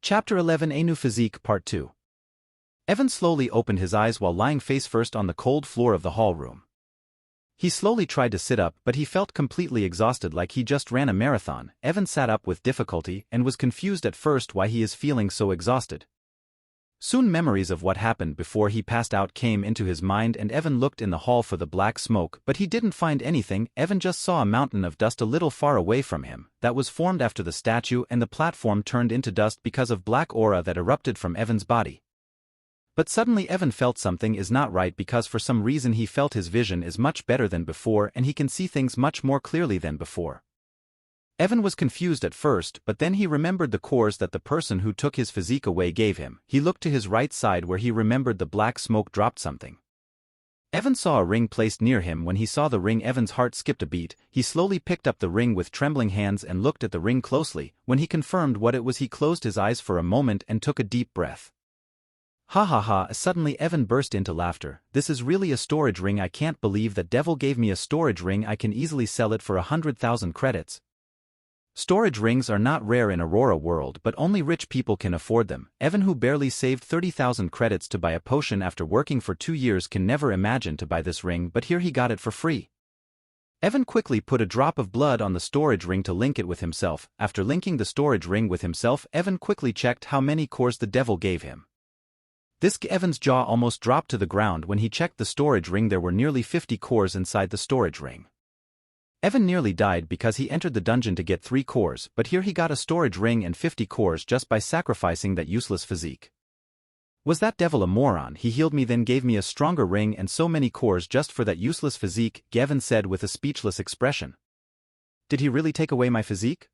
Chapter 11 A New Physique Part 2. Evan slowly opened his eyes while lying face first on the cold floor of the hall room. He slowly tried to sit up, but he felt completely exhausted, like he just ran a marathon. Evan sat up with difficulty and was confused at first why he is feeling so exhausted. Soon memories of what happened before he passed out came into his mind, and Evan looked in the hall for the black smoke, but he didn't find anything. Evan just saw a mountain of dust a little far away from him that was formed after the statue, and the platform turned into dust because of black aura that erupted from Evan's body. But suddenly Evan felt something is not right, because for some reason he felt his vision is much better than before and he can see things much more clearly than before. Evan was confused at first, but then he remembered the cores that the person who took his physique away gave him. He looked to his right side where he remembered the black smoke dropped something. Evan saw a ring placed near him. When he saw the ring, Evan's heart skipped a beat. He slowly picked up the ring with trembling hands and looked at the ring closely. When he confirmed what it was, he closed his eyes for a moment and took a deep breath. Ha ha ha! Suddenly Evan burst into laughter. This is really a storage ring. I can't believe that devil gave me a storage ring. I can easily sell it for 100,000 credits. Storage rings are not rare in Arora World, but only rich people can afford them. Evan, who barely saved 30,000 credits to buy a potion after working for 2 years, can never imagine to buy this ring, but here he got it for free. Evan quickly put a drop of blood on the storage ring to link it with himself. After linking the storage ring with himself, Evan quickly checked how many cores the devil gave him. Evan's jaw almost dropped to the ground when he checked the storage ring. There were nearly 50 cores inside the storage ring. Evan nearly died because he entered the dungeon to get 3 cores, but here he got a storage ring and 50 cores just by sacrificing that useless physique. Was that devil a moron? He healed me, then gave me a stronger ring and so many cores just for that useless physique, Evan said with a speechless expression. Did he really take away my physique?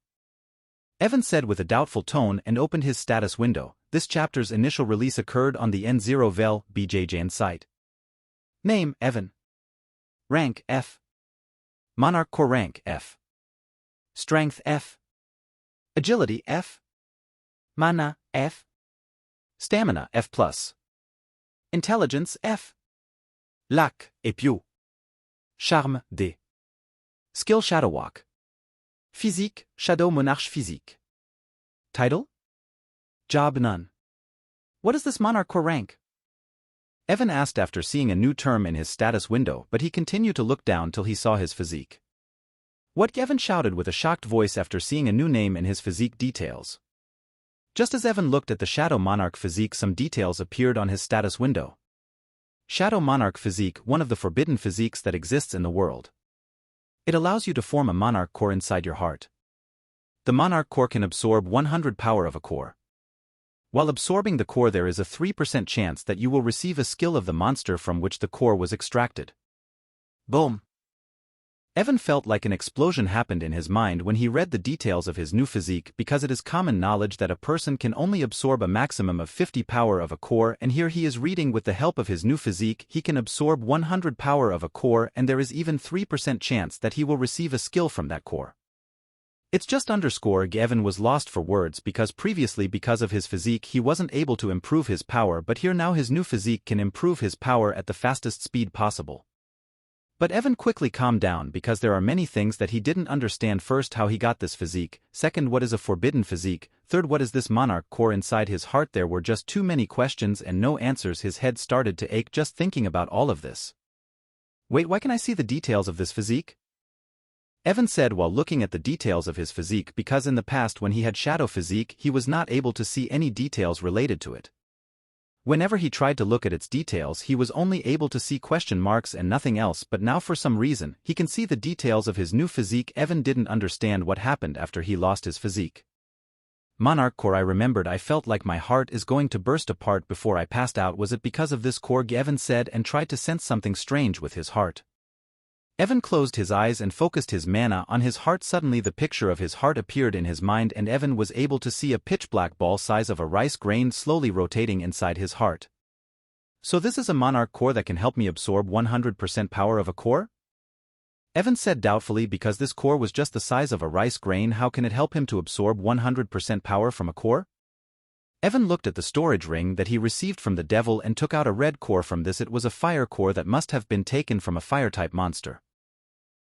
Evan said with a doubtful tone and opened his status window. This chapter's initial release occurred on the N0vel BJJN site. Name: Evan. Rank: F. Monarch Core Rank: F. Strength: F. Agility: F. Mana: F. Stamina: F+. Intelligence: F. Luck: E+. Charme: D. Skill: Shadow Walk. Physique: Shadow Monarch Physique. Title: Job: None. What is this Monarch Core rank? Evan asked after seeing a new term in his status window, but he continued to look down till he saw his physique. What? Evan shouted with a shocked voice after seeing a new name in his physique details. Just as Evan looked at the Shadow Monarch physique, some details appeared on his status window. Shadow Monarch Physique, one of the forbidden physiques that exists in the world. It allows you to form a Monarch Core inside your heart. The Monarch Core can absorb 100 power of a core. While absorbing the core, there is a 3% chance that you will receive a skill of the monster from which the core was extracted. Boom! Evan felt like an explosion happened in his mind when he read the details of his new physique, because it is common knowledge that a person can only absorb a maximum of 50 power of a core, and here he is reading with the help of his new physique he can absorb 100 power of a core, and there is even 3% chance that he will receive a skill from that core. It's just underscore. Evan was lost for words, because previously, because of his physique, he wasn't able to improve his power, but here now his new physique can improve his power at the fastest speed possible. But Evan quickly calmed down, because there are many things that he didn't understand. First, how he got this physique. Second, what is a forbidden physique. Third, what is this Monarch Core inside his heart? There were just too many questions and no answers. His head started to ache just thinking about all of this. Wait, why can I see the details of this physique? Evan said while looking at the details of his physique, because in the past when he had Shadow Physique he was not able to see any details related to it. Whenever he tried to look at its details he was only able to see question marks and nothing else, but now for some reason he can see the details of his new physique. Evan didn't understand what happened after he lost his physique. Monarch Core, I remembered. I felt like my heart is going to burst apart before I passed out. Was it because of this core? Evan said and tried to sense something strange with his heart. Evan closed his eyes and focused his mana on his heart. Suddenly the picture of his heart appeared in his mind, and Evan was able to see a pitch-black ball size of a rice grain slowly rotating inside his heart. So this is a Monarch Core that can help me absorb 100% power of a core? Evan said doubtfully, because this core was just the size of a rice grain, how can it help him to absorb 100% power from a core? Evan looked at the storage ring that he received from the devil and took out a red core from this. It was a fire core that must have been taken from a fire-type monster.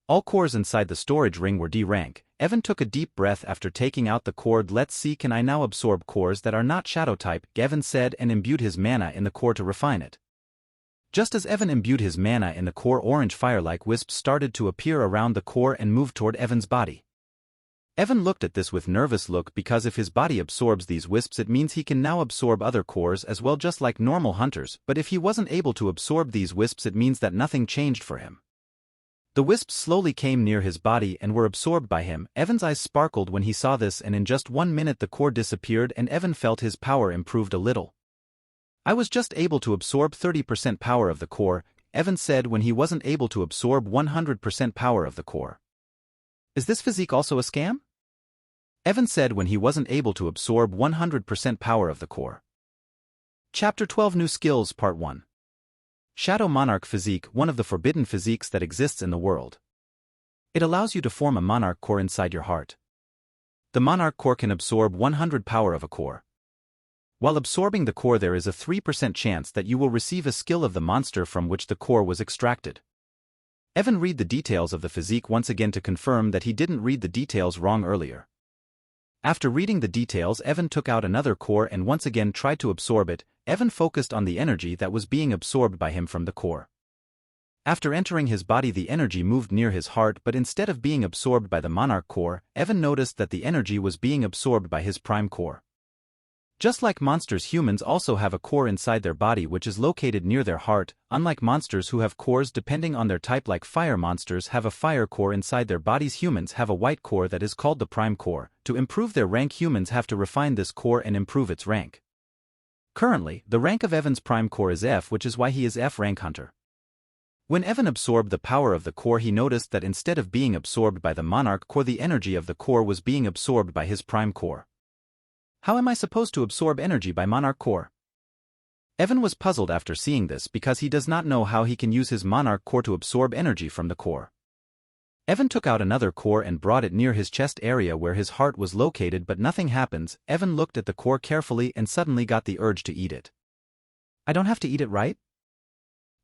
All cores inside the storage ring were D rank. Evan took a deep breath after taking out the core. Let's see, can I now absorb cores that are not shadow type, Evan said, and imbued his mana in the core to refine it. Just as Evan imbued his mana in the core, orange fire-like wisps started to appear around the core and move toward Evan's body. Evan looked at this with nervous look because if his body absorbs these wisps it means he can now absorb other cores as well, just like normal hunters, but if he wasn't able to absorb these wisps it means that nothing changed for him. The wisps slowly came near his body and were absorbed by him. Evan's eyes sparkled when he saw this, and in just 1 minute the core disappeared and Evan felt his power improved a little. I was just able to absorb 30% power of the core, Evan said when he wasn't able to absorb 100% power of the core. Is this physique also a scam? Evan said when he wasn't able to absorb 100% power of the core. Chapter 12 New Skills Part 1. Shadow Monarch Physique, one of the forbidden physiques that exists in the world. It allows you to form a monarch core inside your heart. The monarch core can absorb 100 power of a core. While absorbing the core there is a 3% chance that you will receive a skill of the monster from which the core was extracted. Evan read the details of the physique once again to confirm that he didn't read the details wrong earlier. After reading the details, Evan took out another core and once again tried to absorb it. Evan focused on the energy that was being absorbed by him from the core. After entering his body the energy moved near his heart, but instead of being absorbed by the monarch core, Evan noticed that the energy was being absorbed by his prime core. Just like monsters, humans also have a core inside their body which is located near their heart. Unlike monsters who have cores depending on their type, like fire monsters have a fire core inside their bodies, humans have a white core that is called the prime core. To improve their rank, humans have to refine this core and improve its rank. Currently, the rank of Evan's prime core is F, which is why he is F rank hunter. When Evan absorbed the power of the core, he noticed that instead of being absorbed by the monarch core, the energy of the core was being absorbed by his prime core. How am I supposed to absorb energy by monarch core? Evan was puzzled after seeing this because he does not know how he can use his monarch core to absorb energy from the core. Evan took out another core and brought it near his chest area where his heart was located, but nothing happens. Evan looked at the core carefully and suddenly got the urge to eat it. I don't have to eat it, right?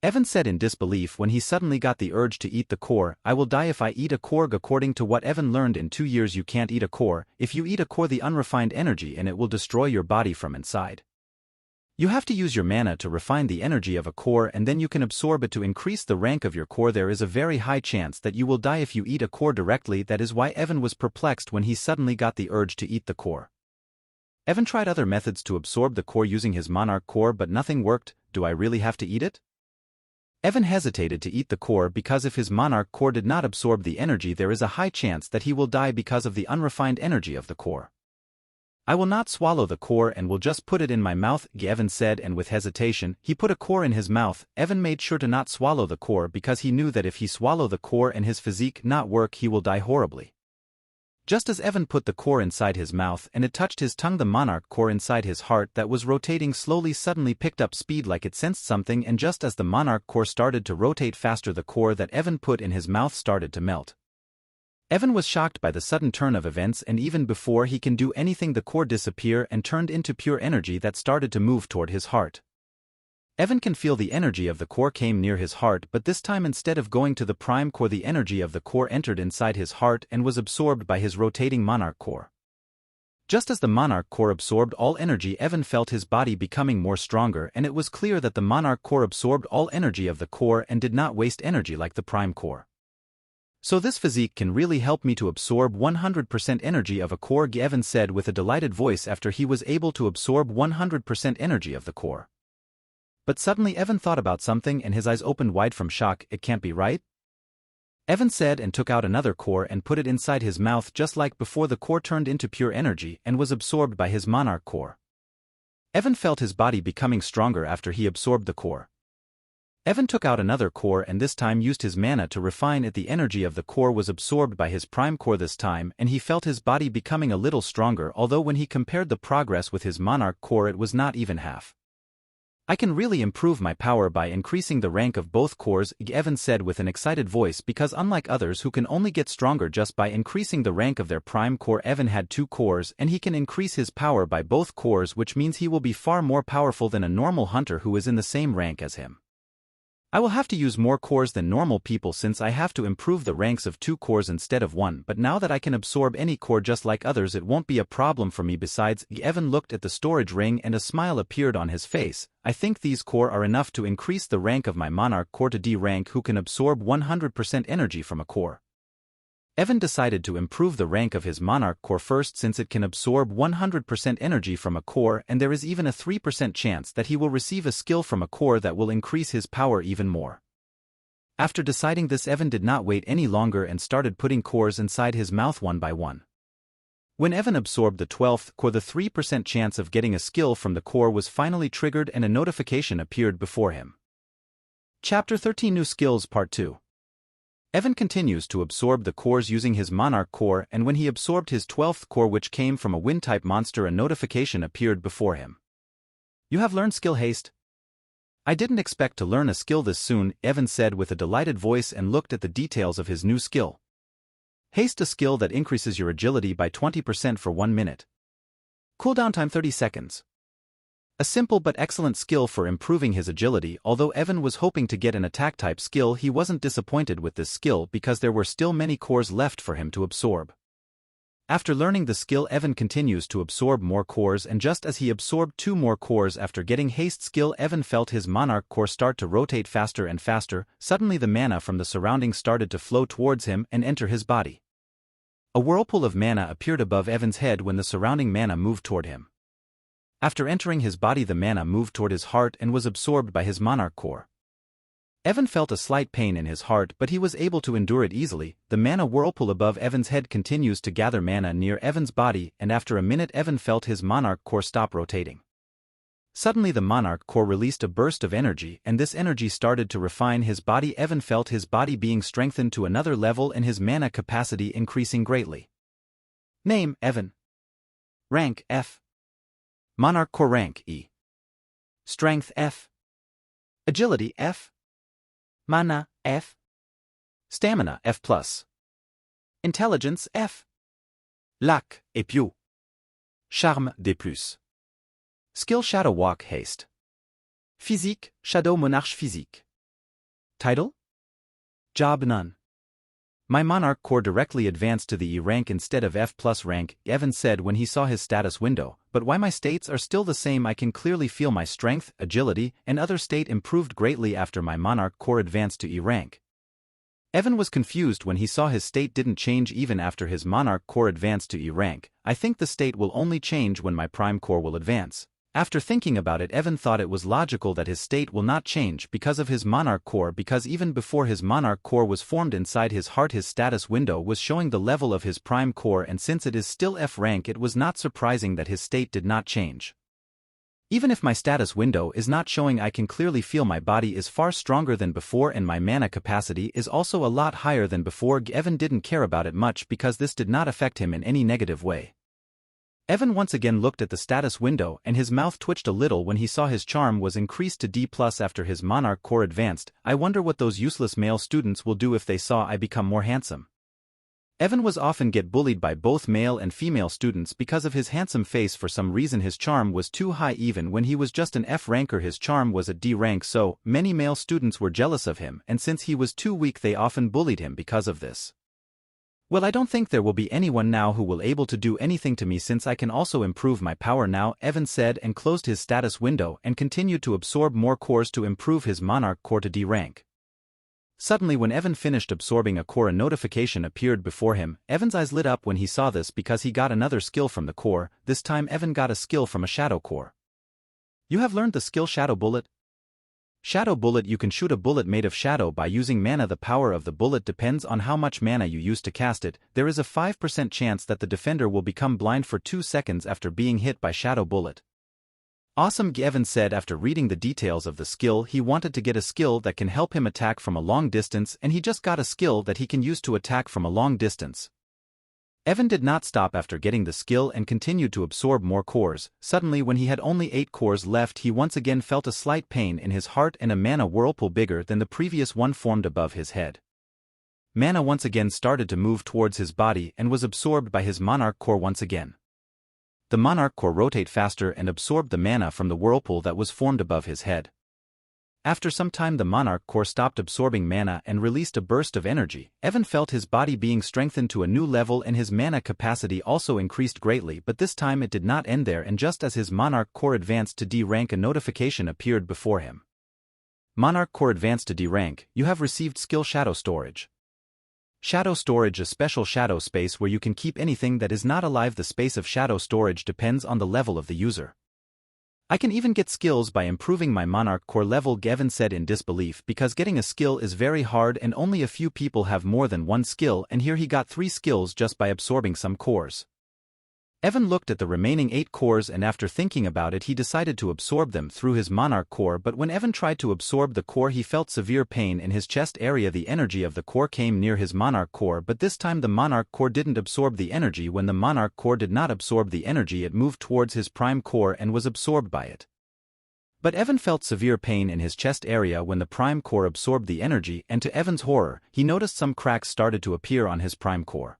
Evan said in disbelief when he suddenly got the urge to eat the core. I will die if I eat a core. According to what Evan learned in 2 years, you can't eat a core. If you eat a core, the unrefined energy and it will destroy your body from inside. You have to use your mana to refine the energy of a core and then you can absorb it to increase the rank of your core. There is a very high chance that you will die if you eat a core directly. That is why Evan was perplexed when he suddenly got the urge to eat the core. Evan tried other methods to absorb the core using his monarch core, but nothing worked. Do I really have to eat it? Evan hesitated to eat the core because if his monarch core did not absorb the energy, there is a high chance that he will die because of the unrefined energy of the core. I will not swallow the core and will just put it in my mouth, Evan said, and with hesitation, he put a core in his mouth. Evan made sure to not swallow the core because he knew that if he swallow the core and his physique not work, he will die horribly. Just as Evan put the core inside his mouth and it touched his tongue, the monarch core inside his heart that was rotating slowly suddenly picked up speed like it sensed something, and just as the monarch core started to rotate faster, the core that Evan put in his mouth started to melt. Evan was shocked by the sudden turn of events, and even before he can do anything, the core disappeared and turned into pure energy that started to move toward his heart. Evan can feel the energy of the core came near his heart, but this time instead of going to the prime core, the energy of the core entered inside his heart and was absorbed by his rotating monarch core. Just as the monarch core absorbed all energy, Evan felt his body becoming more stronger, and it was clear that the monarch core absorbed all energy of the core and did not waste energy like the prime core. So this physique can really help me to absorb 100% energy of a core, Evan said with a delighted voice after he was able to absorb 100% energy of the core. But suddenly Evan thought about something and his eyes opened wide from shock. It can't be right? Evan said and took out another core and put it inside his mouth just like before. The core turned into pure energy and was absorbed by his monarch core. Evan felt his body becoming stronger after he absorbed the core. Evan took out another core and this time used his mana to refine it. The energy of the core was absorbed by his prime core this time, and he felt his body becoming a little stronger, although when he compared the progress with his monarch core it was not even half. I can really improve my power by increasing the rank of both cores, Evan said with an excited voice, because unlike others who can only get stronger just by increasing the rank of their prime core, Evan had 2 cores and he can increase his power by both cores, which means he will be far more powerful than a normal hunter who is in the same rank as him. I will have to use more cores than normal people since I have to improve the ranks of 2 cores instead of 1, but now that I can absorb any core just like others it won't be a problem for me. Besides, Evan looked at the storage ring and a smile appeared on his face. I think these core are enough to increase the rank of my Monarch core to D rank, who can absorb 100% energy from a core. Evan decided to improve the rank of his Monarch core first since it can absorb 100% energy from a core, and there is even a 3% chance that he will receive a skill from a core that will increase his power even more. After deciding this, Evan did not wait any longer and started putting cores inside his mouth one by one. When Evan absorbed the 12th core, the 3% chance of getting a skill from the core was finally triggered and a notification appeared before him. Chapter 13 New Skills Part 2. Evan continues to absorb the cores using his Monarch core, and when he absorbed his 12th core, which came from a wind-type monster, a notification appeared before him. You have learned skill Haste. I didn't expect to learn a skill this soon, Evan said with a delighted voice and looked at the details of his new skill. Haste, a skill that increases your agility by 20% for 1 minute. Cooldown time 30 seconds. A simple but excellent skill for improving his agility. Although Evan was hoping to get an attack-type skill, he wasn't disappointed with this skill because there were still many cores left for him to absorb. After learning the skill, Evan continues to absorb more cores, and just as he absorbed 2 more cores after getting Haste skill, Evan felt his Monarch core start to rotate faster and faster. Suddenly the mana from the surroundings started to flow towards him and enter his body. A whirlpool of mana appeared above Evan's head when the surrounding mana moved toward him. After entering his body, the mana moved toward his heart and was absorbed by his Monarch core. Evan felt a slight pain in his heart, but he was able to endure it easily. The mana whirlpool above Evan's head continues to gather mana near Evan's body, and after a minute Evan felt his Monarch core stop rotating. Suddenly the Monarch core released a burst of energy, and this energy started to refine his body. Evan felt his body being strengthened to another level and his mana capacity increasing greatly. Name: Evan. Rank: F. Monarch core rank: E. Strength: F. Agility: F. Mana: F. Stamina: F+. Intelligence: F. Luck et più. Charme D+. Skill: Shadow Walk Haste. Physique: Shadow Monarch Physique. Title: Job None. My Monarch core directly advanced to the E rank instead of F+ rank, Evan said when he saw his status window, but why my states are still the same? I can clearly feel my strength, agility, and other state improved greatly after my Monarch core advanced to E rank. Evan was confused when he saw his state didn't change even after his Monarch core advanced to E rank. I think the state will only change when my Prime core will advance. After thinking about it, Evan thought it was logical that his state will not change because of his Monarch core, because even before his Monarch core was formed inside his heart, his status window was showing the level of his Prime core, and since it is still F rank, it was not surprising that his state did not change. Even if my status window is not showing, I can clearly feel my body is far stronger than before and my mana capacity is also a lot higher than before. Evan didn't care about it much because this did not affect him in any negative way. Evan once again looked at the status window and his mouth twitched a little when he saw his charm was increased to D+ after his Monarch core advanced. I wonder what those useless male students will do if they saw I become more handsome. Evan was often get bullied by both male and female students because of his handsome face. For some reason his charm was too high. Even when he was just an F ranker his charm was at D rank, so many male students were jealous of him, and since he was too weak they often bullied him because of this. Well, I don't think there will be anyone now who will able to do anything to me since I can also improve my power now, Evan said and closed his status window and continued to absorb more cores to improve his Monarch core to D rank. Suddenly when Evan finished absorbing a core, a notification appeared before him. Evan's eyes lit up when he saw this because he got another skill from the core. This time Evan got a skill from a shadow core. You have learned the skill Shadow Bullet. Shadow Bullet. You can shoot a bullet made of shadow by using mana. The power of the bullet depends on how much mana you use to cast it. There is a 5% chance that the defender will become blind for 2 seconds after being hit by Shadow Bullet. Awesome, Evan said after reading the details of the skill. He wanted to get a skill that can help him attack from a long distance, and he just got a skill that he can use to attack from a long distance. Evan did not stop after getting the skill and continued to absorb more cores. Suddenly when he had only 8 cores left he once again felt a slight pain in his heart and a mana whirlpool bigger than the previous one formed above his head. Mana once again started to move towards his body and was absorbed by his Monarch core once again. The Monarch core rotated faster and absorbed the mana from the whirlpool that was formed above his head. After some time the Monarch Core stopped absorbing mana and released a burst of energy. Evan felt his body being strengthened to a new level and his mana capacity also increased greatly, but this time it did not end there, and just as his Monarch Core advanced to D rank a notification appeared before him. Monarch Core advanced to D rank, you have received skill Shadow Storage. Shadow Storage, a special shadow space where you can keep anything that is not alive. The space of shadow storage depends on the level of the user. I can even get skills by improving my Monarch Core level, Gavin said in disbelief, because getting a skill is very hard and only a few people have more than one skill, and here he got 3 skills just by absorbing some cores. Evan looked at the remaining 8 cores and after thinking about it he decided to absorb them through his Monarch Core, but when Evan tried to absorb the core he felt severe pain in his chest area. The energy of the core came near his Monarch Core, but this time the Monarch Core didn't absorb the energy. When the Monarch Core did not absorb the energy, it moved towards his Prime Core and was absorbed by it. But Evan felt severe pain in his chest area when the Prime Core absorbed the energy, and to Evan's horror, he noticed some cracks started to appear on his Prime Core.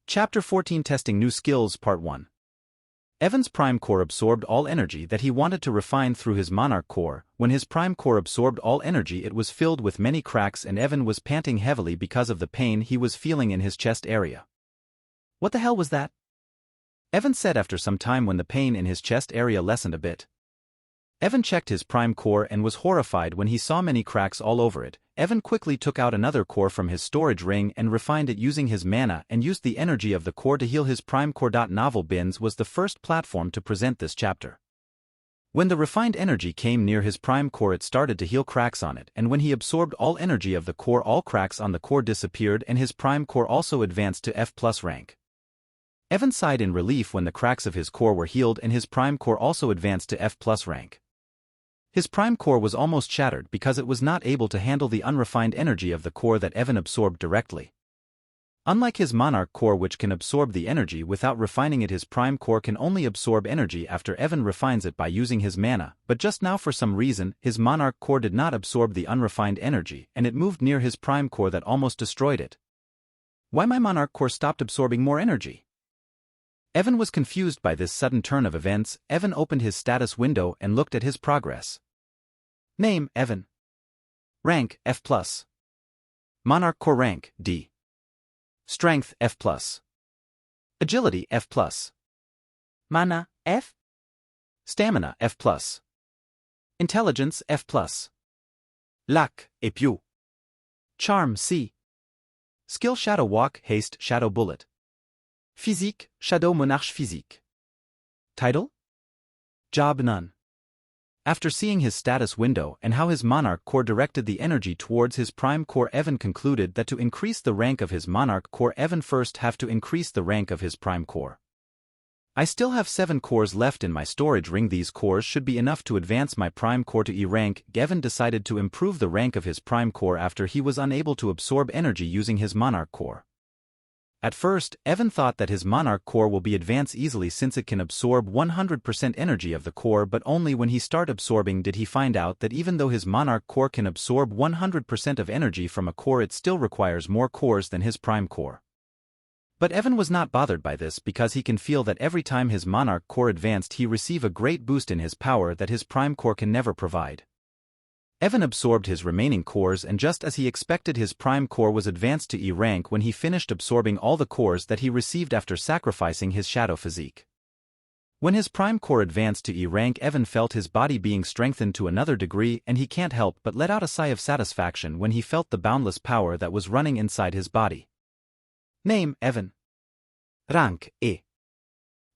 Chapter 14 Testing New Skills Part 1. Evan's Prime Core absorbed all energy that he wanted to refine through his Monarch Core. When his Prime Core absorbed all energy it was filled with many cracks and Evan was panting heavily because of the pain he was feeling in his chest area. What the hell was that? Evan said after some time when the pain in his chest area lessened a bit. Evan checked his Prime Core and was horrified when he saw many cracks all over it. Evan quickly took out another core from his storage ring and refined it using his mana and used the energy of the core to heal his Prime Core. Novel Bins was the first platform to present this chapter. When the refined energy came near his Prime Core it started to heal cracks on it, and when he absorbed all energy of the core all cracks on the core disappeared and his Prime Core also advanced to F+ rank. Evan sighed in relief when the cracks of his core were healed and his Prime Core also advanced to F+ rank. His Prime Core was almost shattered because it was not able to handle the unrefined energy of the core that Evan absorbed directly. Unlike his Monarch Core which can absorb the energy without refining it, his Prime Core can only absorb energy after Evan refines it by using his mana, but just now for some reason, his Monarch Core did not absorb the unrefined energy and it moved near his Prime Core that almost destroyed it. Why my Monarch Core stopped absorbing more energy? Evan was confused by this sudden turn of events. Evan opened his status window and looked at his progress. Name, Evan. Rank, F+. Monarch Core rank, D. Strength, F+. Agility, F+. Mana, F. Stamina, F+. Intelligence, F+. Luck, A+. Charm, C. Skill Shadow Walk, Haste, Shadow Bullet. Physique, Shadow Monarch Physique. Title? Job None. After seeing his status window and how his Monarch Core directed the energy towards his Prime Core, Evan concluded that to increase the rank of his Monarch Core, Evan first have to increase the rank of his Prime Core. I still have 7 cores left in my storage ring. These cores should be enough to advance my Prime Core to E rank. Evan decided to improve the rank of his Prime Core after he was unable to absorb energy using his Monarch Core. At first, Evan thought that his Monarch Core will be advanced easily since it can absorb 100% energy of the core, but only when he started absorbing did he find out that even though his Monarch Core can absorb 100% of energy from a core, it still requires more cores than his Prime Core. But Evan was not bothered by this because he can feel that every time his Monarch Core advanced he receive a great boost in his power that his Prime Core can never provide. Evan absorbed his remaining cores, and just as he expected, his Prime Core was advanced to E rank when he finished absorbing all the cores that he received after sacrificing his Shadow Physique. When his Prime Core advanced to E rank, Evan felt his body being strengthened to another degree, and he can't help but let out a sigh of satisfaction when he felt the boundless power that was running inside his body. Name, Evan. Rank, E.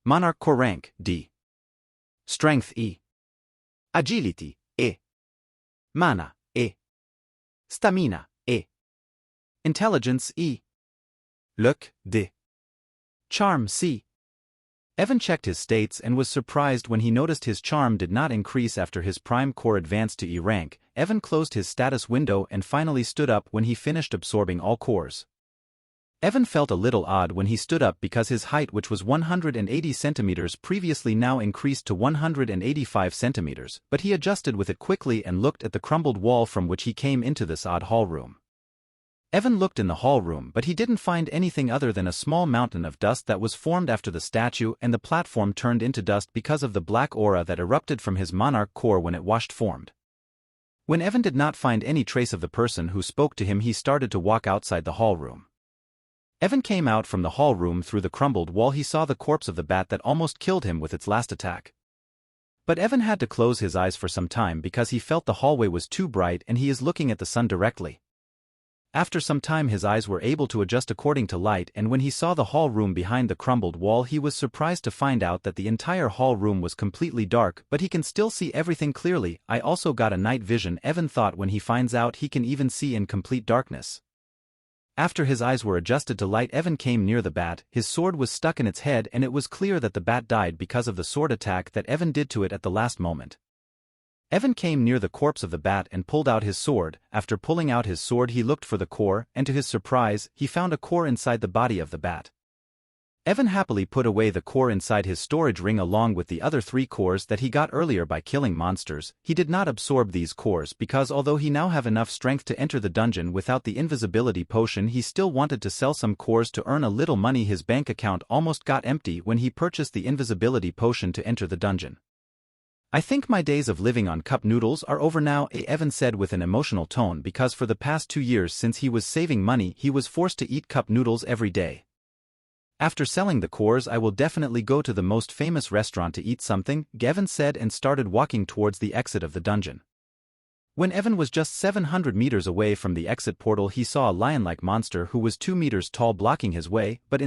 Monarch Core rank, D. Strength, E. Agility, E. Mana, E. Stamina, E. Intelligence, E. Luck, D. Charm, C. Evan checked his states and was surprised when he noticed his charm did not increase after his Prime Core advanced to E rank. Evan closed his status window and finally stood up when he finished absorbing all cores. Evan felt a little odd when he stood up because his height, which was 180 centimeters previously, now increased to 185 centimeters, but he adjusted with it quickly and looked at the crumbled wall from which he came into this odd hall room. Evan looked in the hall room, but he didn't find anything other than a small mountain of dust that was formed after the statue, and the platform turned into dust because of the black aura that erupted from his Monarch Core when it washed formed. When Evan did not find any trace of the person who spoke to him, he started to walk outside the hall room. Evan came out from the hall room through the crumbled wall. He saw the corpse of the bat that almost killed him with its last attack. But Evan had to close his eyes for some time because he felt the hallway was too bright and he is looking at the sun directly. After some time his eyes were able to adjust according to light, and when he saw the hall room behind the crumbled wall he was surprised to find out that the entire hall room was completely dark, but he can still see everything clearly. I also got a night vision, Evan thought when he finds out he can even see in complete darkness. After his eyes were adjusted to light, Evan came near the bat. His sword was stuck in its head and it was clear that the bat died because of the sword attack that Evan did to it at the last moment. Evan came near the corpse of the bat and pulled out his sword. After pulling out his sword he looked for the core, and to his surprise, he found a core inside the body of the bat. Evan happily put away the core inside his storage ring along with the other 3 cores that he got earlier by killing monsters. He did not absorb these cores because although he now have enough strength to enter the dungeon without the invisibility potion, he still wanted to sell some cores to earn a little money. His bank account almost got empty when he purchased the invisibility potion to enter the dungeon. I think my days of living on cup noodles are over now, Evan said with an emotional tone, because for the past 2 years since he was saving money he was forced to eat cup noodles every day. After selling the cores I will definitely go to the most famous restaurant to eat something, Evan said and started walking towards the exit of the dungeon. When Evan was just 700 meters away from the exit portal he saw a lion-like monster who was 2 meters tall blocking his way, but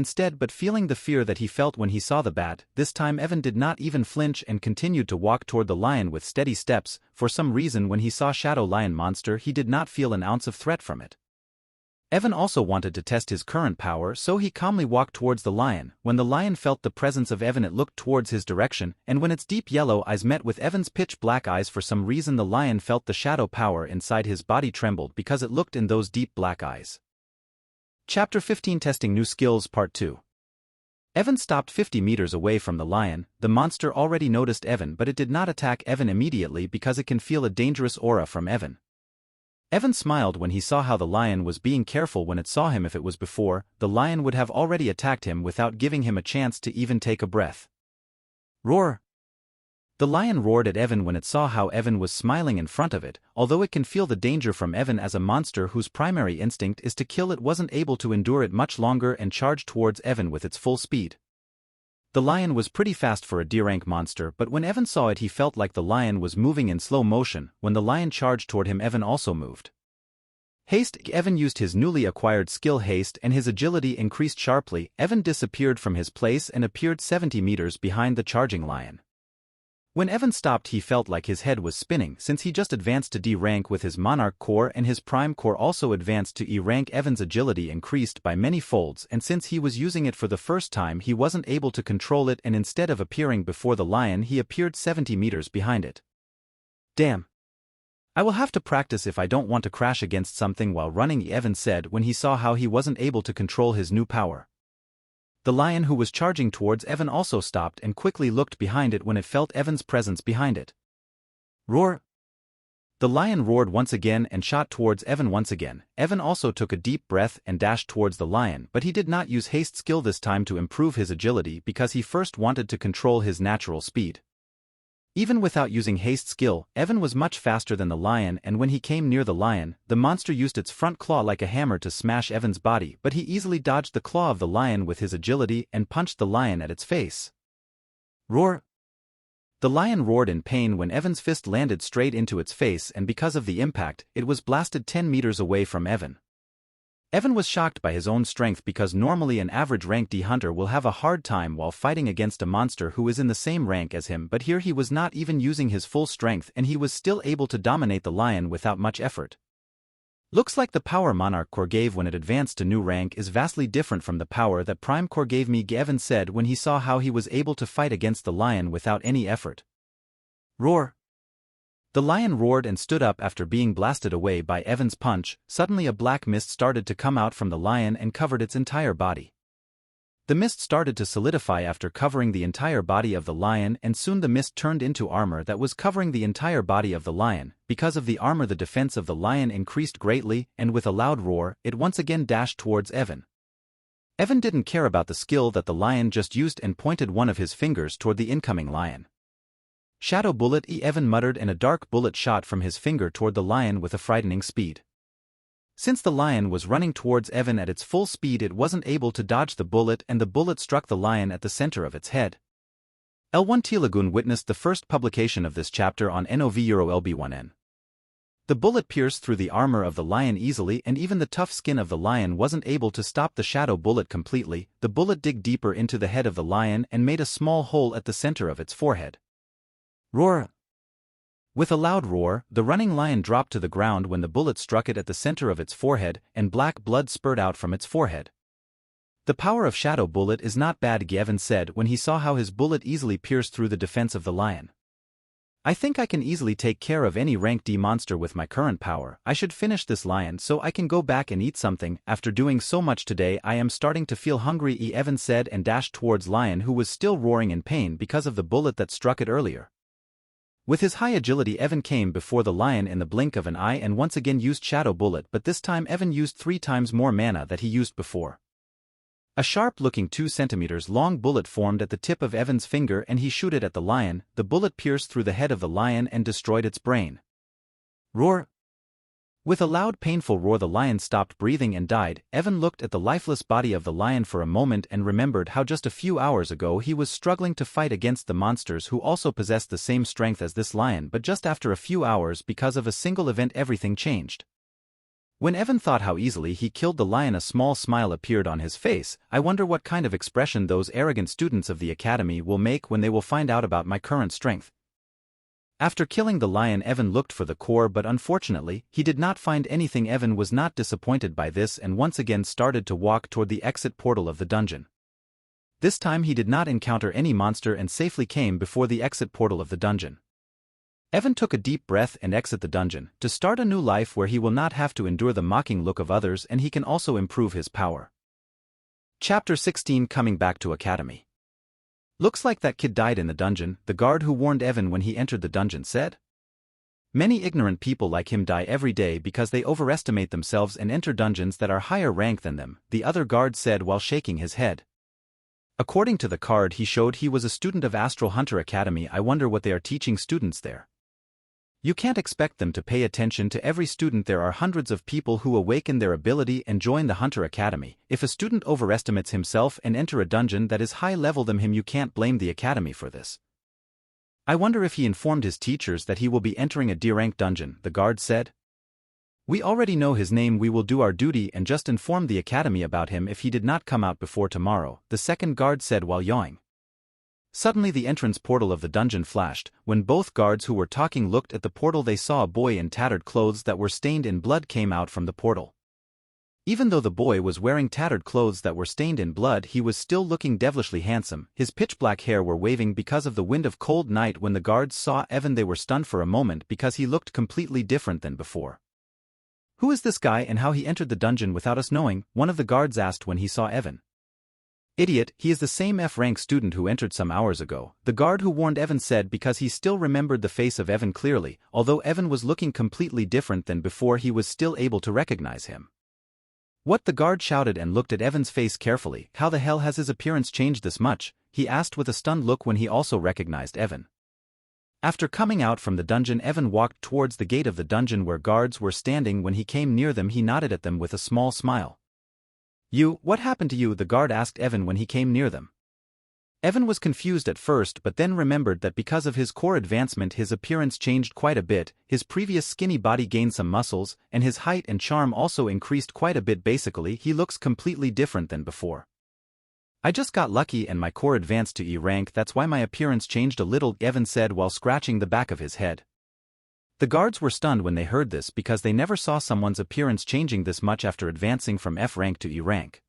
feeling the fear that he felt when he saw the bat, this time Evan did not even flinch and continued to walk toward the lion with steady steps. For some reason when he saw Shadow Lion monster he did not feel an ounce of threat from it. Evan also wanted to test his current power, so he calmly walked towards the lion. When the lion felt the presence of Evan it looked towards his direction, and when its deep yellow eyes met with Evan's pitch black eyes, for some reason the lion felt the shadow power inside his body trembled because it looked in those deep black eyes. Chapter 15 Testing New Skills Part 2. Evan stopped 50 meters away from the lion. The monster already noticed Evan, but it did not attack Evan immediately because it can feel a dangerous aura from Evan. Evan smiled when he saw how the lion was being careful when it saw him. If it was before, the lion would have already attacked him without giving him a chance to even take a breath. Roar! The lion roared at Evan when it saw how Evan was smiling in front of it. Although it can feel the danger from Evan as a monster whose primary instinct is to kill, it wasn't able to endure it much longer and charged towards Evan with its full speed. The lion was pretty fast for a D-rank monster, but when Evan saw it he felt like the lion was moving in slow motion. When the lion charged toward him Evan also moved. Haste! Evan used his newly acquired skill Haste and his agility increased sharply. Evan disappeared from his place and appeared 70 meters behind the charging lion. When Evan stopped he felt like his head was spinning since he just advanced to D rank with his Monarch core and his Prime core also advanced to E rank. Evan's agility increased by many folds, and since he was using it for the first time he wasn't able to control it, and instead of appearing before the lion he appeared 70 meters behind it. Damn. I will have to practice if I don't want to crash against something while running, Evan said when he saw how he wasn't able to control his new power. The lion who was charging towards Evan also stopped and quickly looked behind it when it felt Evan's presence behind it. Roar! The lion roared once again and shot towards Evan once again. Evan also took a deep breath and dashed towards the lion, but he did not use Haste skill this time to improve his agility because he first wanted to control his natural speed. Even without using Haste skill, Evan was much faster than the lion, and when he came near the lion, the monster used its front claw like a hammer to smash Evan's body, but he easily dodged the claw of the lion with his agility and punched the lion at its face. Roar! The lion roared in pain when Evan's fist landed straight into its face, and because of the impact, it was blasted 10 meters away from Evan. Evan was shocked by his own strength because normally an average rank D hunter will have a hard time while fighting against a monster who is in the same rank as him, but here he was not even using his full strength and he was still able to dominate the lion without much effort. Looks like the power Monarch core gave when it advanced to new rank is vastly different from the power that Prime core gave me, Evan said when he saw how he was able to fight against the lion without any effort. Roar! The lion roared and stood up after being blasted away by Evan's punch. Suddenly a black mist started to come out from the lion and covered its entire body. The mist started to solidify after covering the entire body of the lion, and soon the mist turned into armor that was covering the entire body of the lion. Because of the armor the defense of the lion increased greatly, and with a loud roar, it once again dashed towards Evan. Evan didn't care about the skill that the lion just used and pointed one of his fingers toward the incoming lion. Shadow bullet, Evan muttered, and a dark bullet shot from his finger toward the lion with a frightening speed. Since the lion was running towards Evan at its full speed, it wasn't able to dodge the bullet, and the bullet struck the lion at the center of its head. L1 T-Lagoon witnessed the first publication of this chapter on NOV-LB1N. The bullet pierced through the armor of the lion easily, and even the tough skin of the lion wasn't able to stop the shadow bullet completely. The bullet dug deeper into the head of the lion and made a small hole at the center of its forehead. Roar! With a loud roar, the running lion dropped to the ground when the bullet struck it at the center of its forehead, and black blood spurted out from its forehead. The power of Shadow Bullet is not bad, Evan said when he saw how his bullet easily pierced through the defense of the lion. I think I can easily take care of any rank D monster with my current power. I should finish this lion so I can go back and eat something. After doing so much today, I am starting to feel hungry, Evan said, and dashed towards lion, who was still roaring in pain because of the bullet that struck it earlier. With his high agility, Evan came before the lion in the blink of an eye and once again used Shadow Bullet, but this time Evan used 3 times more mana that he used before. A sharp-looking 2 centimeters long bullet formed at the tip of Evan's finger and he shot it at the lion. The bullet pierced through the head of the lion and destroyed its brain. Roar! With a loud painful roar, the lion stopped breathing and died. Evan looked at the lifeless body of the lion for a moment and remembered how just a few hours ago he was struggling to fight against the monsters who also possessed the same strength as this lion, but just after a few hours, because of a single event, everything changed. When Evan thought how easily he killed the lion, a small smile appeared on his face. I wonder what kind of expression those arrogant students of the academy will make when they will find out about my current strength. After killing the lion, Evan looked for the core, but unfortunately, he did not find anything. Evan was not disappointed by this and once again started to walk toward the exit portal of the dungeon. This time he did not encounter any monster and safely came before the exit portal of the dungeon. Evan took a deep breath and exited the dungeon, to start a new life where he will not have to endure the mocking look of others and he can also improve his power. Chapter 16, Coming Back to Academy. Looks like that kid died in the dungeon, the guard who warned Evan when he entered the dungeon said. Many ignorant people like him die every day because they overestimate themselves and enter dungeons that are higher rank than them, the other guard said while shaking his head. According to the card he showed, he was a student of Astral Hunter Academy. I wonder what they are teaching students there. You can't expect them to pay attention to every student. There are hundreds of people who awaken their ability and join the Hunter Academy. If a student overestimates himself and enter a dungeon that is high level than him, you can't blame the academy for this. I wonder if he informed his teachers that he will be entering a D-rank dungeon, the guard said. We already know his name. We will do our duty and just inform the academy about him if he did not come out before tomorrow, the second guard said while yawning. Suddenly the entrance portal of the dungeon flashed. When both guards who were talking looked at the portal, they saw a boy in tattered clothes that were stained in blood came out from the portal. Even though the boy was wearing tattered clothes that were stained in blood, he was still looking devilishly handsome. His pitch-black hair were waving because of the wind of cold night. When the guards saw Evan, they were stunned for a moment because he looked completely different than before. Who is this guy and how he entered the dungeon without us knowing? One of the guards asked when he saw Evan. Idiot, he is the same F-rank student who entered some hours ago, the guard who warned Evan said because he still remembered the face of Evan clearly. Although Evan was looking completely different than before, he was still able to recognize him. What? The guard shouted and looked at Evan's face carefully. How the hell has his appearance changed this much? He asked with a stunned look when he also recognized Evan. After coming out from the dungeon, Evan walked towards the gate of the dungeon where guards were standing. When he came near them, he nodded at them with a small smile. What happened to you? The guard asked Evan when he came near them. Evan was confused at first but then remembered that because of his core advancement his appearance changed quite a bit. His previous skinny body gained some muscles, and his height and charm also increased quite a bit. Basically, he looks completely different than before. I just got lucky and my core advanced to E rank, that's why my appearance changed a little, Evan said while scratching the back of his head. The guards were stunned when they heard this because they never saw someone's appearance changing this much after advancing from F rank to E rank.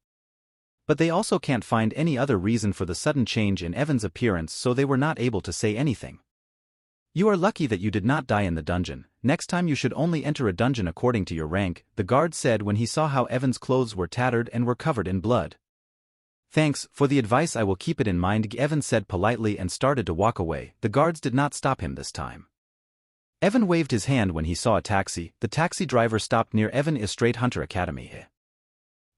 But they also can't find any other reason for the sudden change in Evan's appearance, so they were not able to say anything. You are lucky that you did not die in the dungeon. Next time you should only enter a dungeon according to your rank, the guard said when he saw how Evan's clothes were tattered and were covered in blood. Thanks for the advice, I will keep it in mind, Evan said politely and started to walk away. The guards did not stop him this time. Evan waved his hand when he saw a taxi. The taxi driver stopped near Evan. Is Straight Hunter Academy here?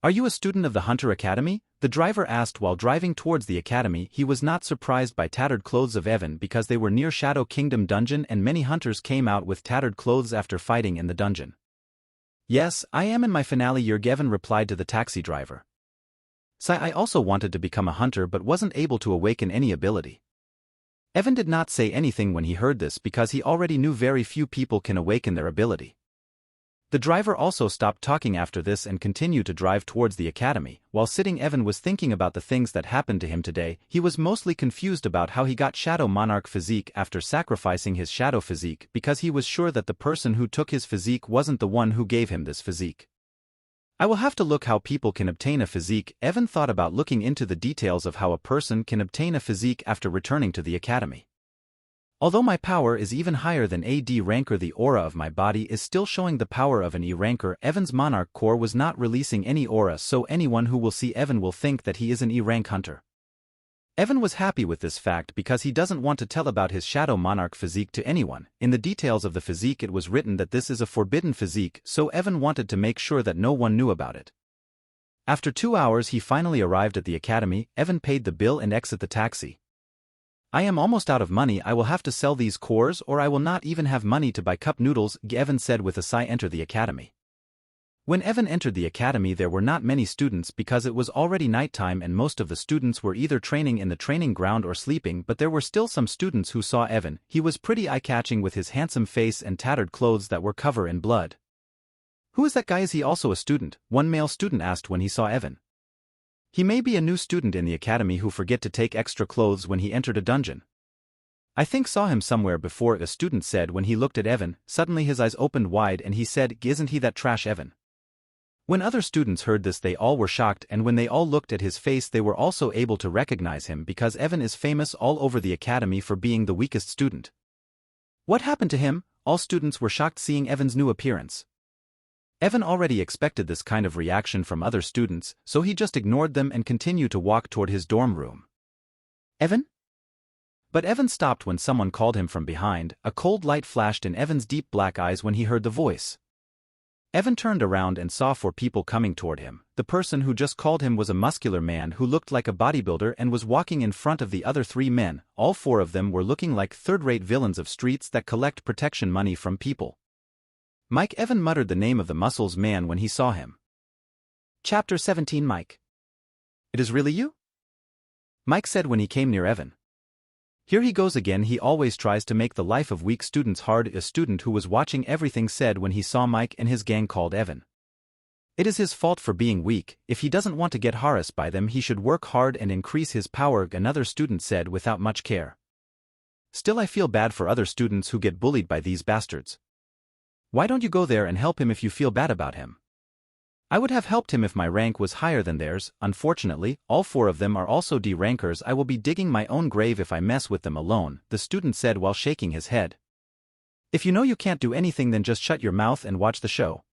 Are you a student of the Hunter Academy? The driver asked while driving towards the academy. He was not surprised by tattered clothes of Evan because they were near Shadow Kingdom dungeon and many hunters came out with tattered clothes after fighting in the dungeon. Yes, I am in my finale year, Evan replied to the taxi driver. I also wanted to become a hunter but wasn't able to awaken any ability. Evan did not say anything when he heard this because he already knew very few people can awaken their ability. The driver also stopped talking after this and continued to drive towards the academy. While sitting, Evan was thinking about the things that happened to him today. He was mostly confused about how he got Shadow Monarch Physique after sacrificing his Shadow Physique because he was sure that the person who took his Physique wasn't the one who gave him this Physique. I will have to look how people can obtain a Physique. Evan thought about looking into the details of how a person can obtain a Physique after returning to the academy. Although my power is even higher than AD ranker, the aura of my body is still showing the power of an E ranker. Evan's Monarch core was not releasing any aura, so anyone who will see Evan will think that he is an E rank hunter. Evan was happy with this fact because he doesn't want to tell about his Shadow Monarch Physique to anyone. In the details of the Physique it was written that this is a forbidden Physique, so Evan wanted to make sure that no one knew about it. After 2 hours he finally arrived at the academy. Evan paid the bill and exited the taxi. I am almost out of money. I will have to sell these cores or I will not even have money to buy cup noodles, Evan said with a sigh. Enter the academy. When Evan entered the academy there were not many students because it was already nighttime and most of the students were either training in the training ground or sleeping, but there were still some students who saw Evan. He was pretty eye-catching with his handsome face and tattered clothes that were covered in blood. Who is that guy? Is he also a student? One male student asked when he saw Evan. He may be a new student in the academy who forget to take extra clothes when he entered a dungeon. I think saw him somewhere before, a student said when he looked at Evan. Suddenly his eyes opened wide and he said, "Isn't he that trash Evan?" When other students heard this they all were shocked, and when they all looked at his face they were also able to recognize him because Evan is famous all over the academy for being the weakest student. What happened to him? All students were shocked seeing Evan's new appearance. Evan already expected this kind of reaction from other students, so he just ignored them and continued to walk toward his dorm room. Evan? But Evan stopped when someone called him from behind. A cold light flashed in Evan's deep black eyes when he heard the voice. Evan turned around and saw 4 people coming toward him. The person who just called him was a muscular man who looked like a bodybuilder and was walking in front of the other 3 men. All 4 of them were looking like third-rate villains of streets that collect protection money from people. Mike. Evan muttered the name of the muscles man when he saw him. Chapter 17. Mike. It is really you? Mike said when he came near Evan. Here he goes again. He always tries to make the life of weak students hard. A student who was watching everything said when he saw Mike and his gang called Evan. It is his fault for being weak. If he doesn't want to get harassed by them he should work hard and increase his power, another student said without much care. Still I feel bad for other students who get bullied by these bastards. Why don't you go there and help him if you feel bad about him? I would have helped him if my rank was higher than theirs. Unfortunately, all 4 of them are also D rankers. I will be digging my own grave if I mess with them alone, the student said while shaking his head. If you know you can't do anything then just shut your mouth and watch the show.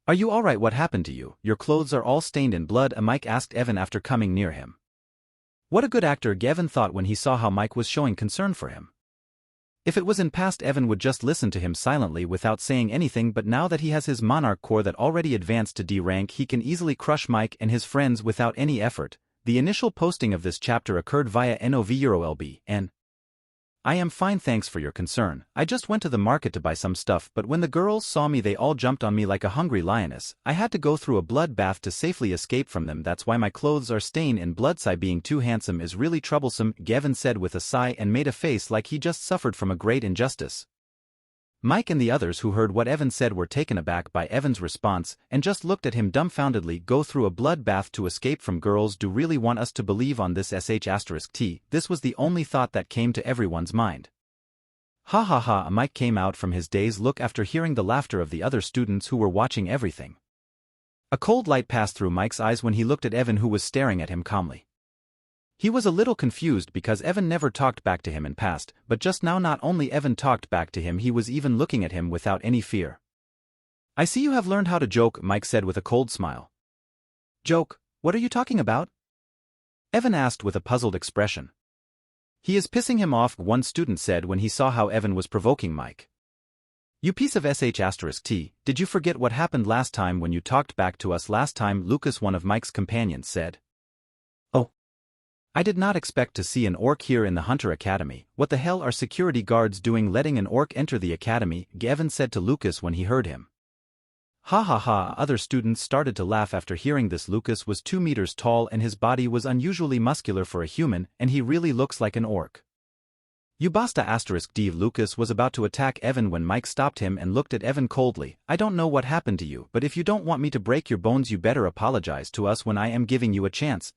Are you alright? What happened to you? Your clothes are all stained in blood, Mike asked Evan after coming near him. What a good actor, Evan thought when he saw how Mike was showing concern for him. If it was in past Evan would just listen to him silently without saying anything, but now that he has his Monarch core that already advanced to D rank he can easily crush Mike and his friends without any effort. The initial posting of this chapter occurred via NOVEUROLB, and I am fine, thanks for your concern. I just went to the market to buy some stuff, but when the girls saw me they all jumped on me like a hungry lioness. I had to go through a blood bath to safely escape from them. That's why my clothes are stained in blood. Being too handsome is really troublesome, Evan said with a sigh and made a face like he just suffered from a great injustice. Mike and the others who heard what Evan said were taken aback by Evan's response and just looked at him dumbfoundedly. Go through a blood bath to escape from girls? Do really want us to believe on this sh*t? This was the only thought that came to everyone's mind. Ha ha ha! Mike came out from his dazed look after hearing the laughter of the other students who were watching everything. A cold light passed through Mike's eyes when he looked at Evan who was staring at him calmly. He was a little confused because Evan never talked back to him in past, but just now not only Evan talked back to him, he was even looking at him without any fear. I see you have learned how to joke, Mike said with a cold smile. Joke? What are you talking about? Evan asked with a puzzled expression. He is pissing him off, one student said when he saw how Evan was provoking Mike. You piece of sh*t, did you forget what happened last time when you talked back to us last time? Lucas, one of Mike's companions, said. Oh. I did not expect to see an orc here in the Hunter Academy. What the hell are security guards doing letting an orc enter the academy? Evan said to Lucas when he heard him. Ha ha ha, other students started to laugh after hearing this. Lucas was 2 meters tall and his body was unusually muscular for a human, and he really looks like an orc. You basta *d. Lucas was about to attack Evan when Mike stopped him and looked at Evan coldly. I don't know what happened to you, but if you don't want me to break your bones you better apologize to us when I am giving you a chance.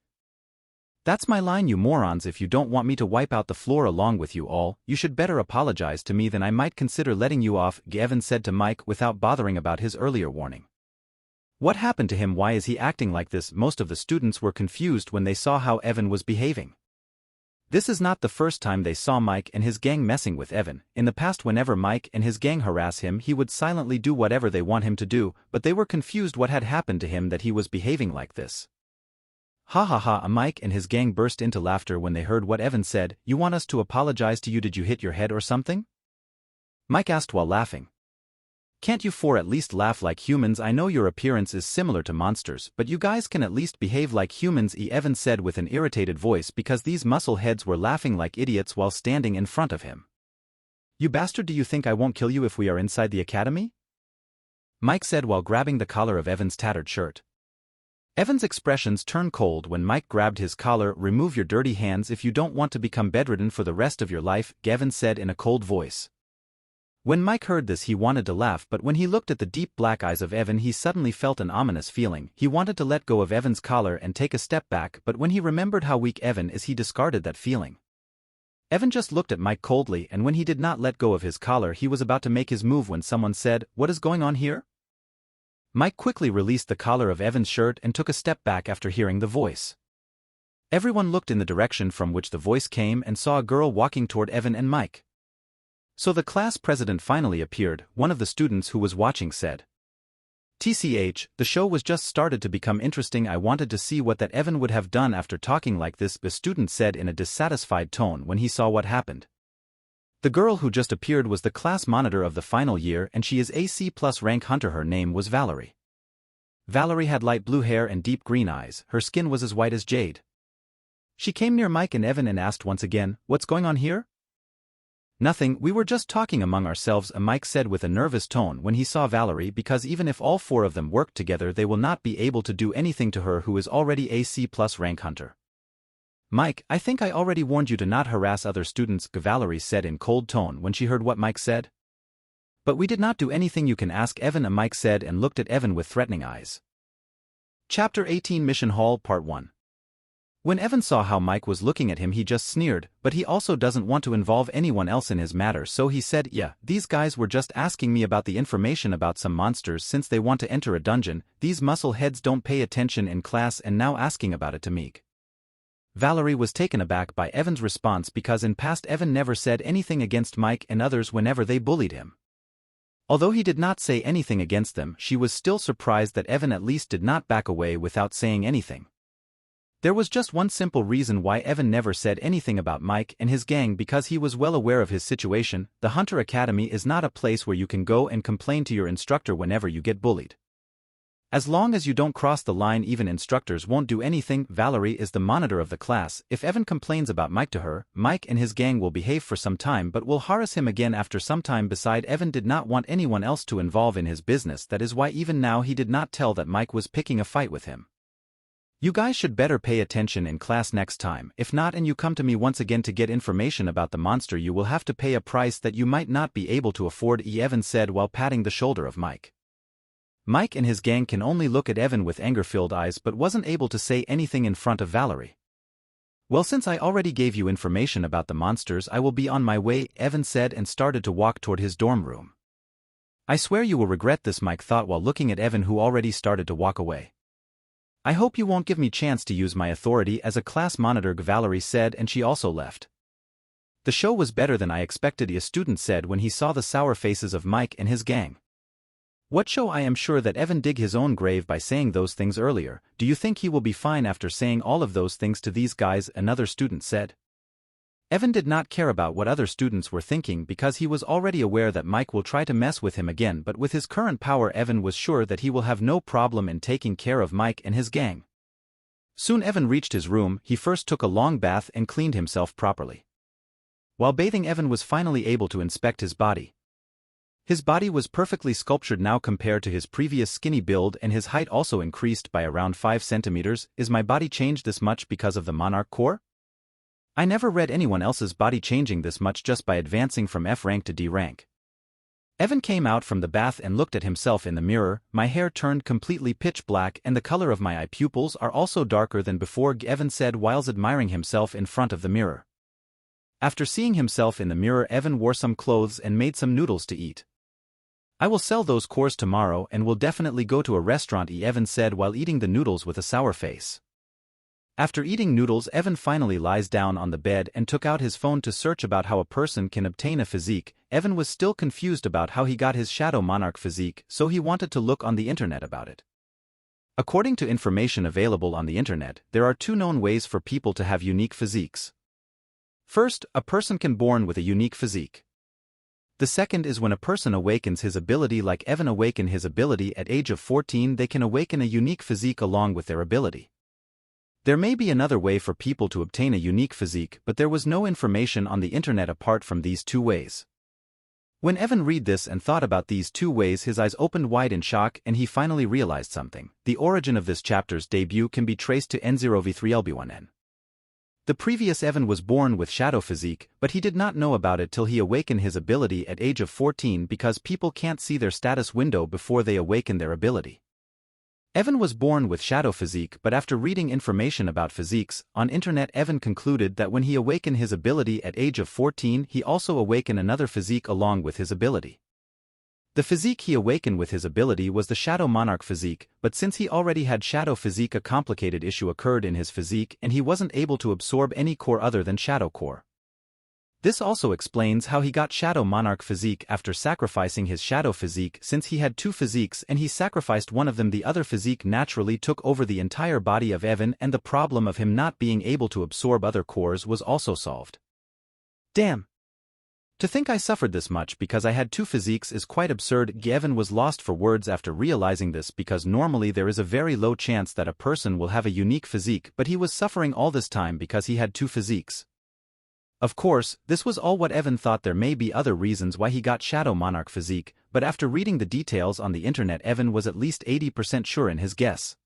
That's my line, you morons. If you don't want me to wipe out the floor along with you all, you should better apologize to me, then I might consider letting you off, Evan said to Mike without bothering about his earlier warning. What happened to him? Why is he acting like this? Most of the students were confused when they saw how Evan was behaving. This is not the first time they saw Mike and his gang messing with Evan. In the past, whenever Mike and his gang harass him, he would silently do whatever they want him to do, but they were confused what had happened to him that he was behaving like this. Ha ha ha, Mike and his gang burst into laughter when they heard what Evan said. You want us to apologize to you? Did you hit your head or something? Mike asked while laughing. Can't you four at least laugh like humans? I know your appearance is similar to monsters, but you guys can at least behave like humans, Evan said with an irritated voice because these muscle heads were laughing like idiots while standing in front of him. You bastard, do you think I won't kill you if we are inside the academy? Mike said while grabbing the collar of Evan's tattered shirt. Evan's expressions turned cold when Mike grabbed his collar. Remove your dirty hands if you don't want to become bedridden for the rest of your life, Evan said in a cold voice. When Mike heard this he wanted to laugh, but when he looked at the deep black eyes of Evan he suddenly felt an ominous feeling. He wanted to let go of Evan's collar and take a step back, but when he remembered how weak Evan is he discarded that feeling. Evan just looked at Mike coldly, and when he did not let go of his collar he was about to make his move when someone said, "What is going on here?" Mike quickly released the collar of Evan's shirt and took a step back after hearing the voice. Everyone looked in the direction from which the voice came and saw a girl walking toward Evan and Mike. So the class president finally appeared. One of the students who was watching said, "TCH, the show was just started to become interesting. I wanted to see what that Evan would have done after talking like this," the student said in a dissatisfied tone when he saw what happened. The girl who just appeared was the class monitor of the final year, and she is a C+ rank hunter. Her name was Valerie. Valerie had light blue hair and deep green eyes. Her skin was as white as jade. She came near Mike and Evan and asked once again, "What's going on here?" "Nothing, we were just talking among ourselves," Mike said with a nervous tone when he saw Valerie, because even if all four of them work together they will not be able to do anything to her who is already a C+ rank hunter. "Mike, I think I already warned you to not harass other students," Valerie said in cold tone when she heard what Mike said. "But we did not do anything. You can ask Evan," Mike said and looked at Evan with threatening eyes. Chapter 18 Mission Hall Part 1. When Evan saw how Mike was looking at him he just sneered, but he also doesn't want to involve anyone else in his matter, so he said, "Yeah, these guys were just asking me about the information about some monsters since they want to enter a dungeon. These muscle heads don't pay attention in class and now asking about it to me." Valerie was taken aback by Evan's response because in past Evan never said anything against Mike and others whenever they bullied him. Although he did not say anything against them, she was still surprised that Evan at least did not back away without saying anything. There was just one simple reason why Evan never said anything about Mike and his gang, because he was well aware of his situation. The Hunter Academy is not a place where you can go and complain to your instructor whenever you get bullied. As long as you don't cross the line, even instructors won't do anything. Valerie is the monitor of the class. If Evan complains about Mike to her, Mike and his gang will behave for some time but will harass him again after some time. Besides, Evan did not want anyone else to involve in his business. That is why even now he did not tell that Mike was picking a fight with him. "You guys should better pay attention in class next time. If not and you come to me once again to get information about the monster, you will have to pay a price that you might not be able to afford," Evan said while patting the shoulder of Mike. Mike and his gang can only look at Evan with anger-filled eyes but wasn't able to say anything in front of Valerie. "Well, since I already gave you information about the monsters, I will be on my way," Evan said and started to walk toward his dorm room. "I swear you will regret this," Mike thought while looking at Evan, who already started to walk away. "I hope you won't give me chance to use my authority as a class monitor," Valerie said, and she also left. "The show was better than I expected," a student said when he saw the sour faces of Mike and his gang. "What show? I am sure that Evan dig his own grave by saying those things earlier. Do you think he will be fine after saying all of those things to these guys?" another student said. Evan did not care about what other students were thinking because he was already aware that Mike will try to mess with him again, but with his current power Evan was sure that he will have no problem in taking care of Mike and his gang. Soon Evan reached his room. He first took a long bath and cleaned himself properly. While bathing, Evan was finally able to inspect his body. His body was perfectly sculptured now compared to his previous skinny build, and his height also increased by around 5 centimeters. Is my body changed this much because of the Monarch core? I never read anyone else's body changing this much just by advancing from F rank to D rank. Evan came out from the bath and looked at himself in the mirror. My hair turned completely pitch black and the color of my eye pupils are also darker than before, Evan said whilst admiring himself in front of the mirror. After seeing himself in the mirror, Evan wore some clothes and made some noodles to eat. I will sell those cores tomorrow and will definitely go to a restaurant, Evan said while eating the noodles with a sour face. After eating noodles, Evan finally lies down on the bed and took out his phone to search about how a person can obtain a physique. Evan was still confused about how he got his Shadow Monarch physique, so he wanted to look on the internet about it. According to information available on the internet, there are 2 known ways for people to have unique physiques. First, a person can born with a unique physique. The second is when a person awakens his ability, like Evan awakened his ability at age of 14, they can awaken a unique physique along with their ability. There may be another way for people to obtain a unique physique, but there was no information on the internet apart from these 2 ways. When Evan read this and thought about these 2 ways, his eyes opened wide in shock and he finally realized something. The origin of this chapter's debut can be traced to N0V3LB1N. The previous Evan was born with Shadow Physique, but he did not know about it till he awakened his ability at age of 14 because people can't see their status window before they awaken their ability. Evan was born with Shadow Physique, but after reading information about physiques on internet, Evan concluded that when he awakened his ability at age of 14, he also awakened another physique along with his ability. The physique he awakened with his ability was the Shadow Monarch physique, but since he already had Shadow Physique, a complicated issue occurred in his physique and he wasn't able to absorb any core other than Shadow core. This also explains how he got Shadow Monarch physique after sacrificing his Shadow Physique. Since he had 2 physiques and he sacrificed one of them, the other physique naturally took over the entire body of Evan, and the problem of him not being able to absorb other cores was also solved. Damn! To think I suffered this much because I had 2 physiques is quite absurd. Evan was lost for words after realizing this, because normally there is a very low chance that a person will have a unique physique, but he was suffering all this time because he had 2 physiques. Of course, this was all what Evan thought. There may be other reasons why he got Shadow Monarch physique, but after reading the details on the internet, Evan was at least 80% sure in his guess.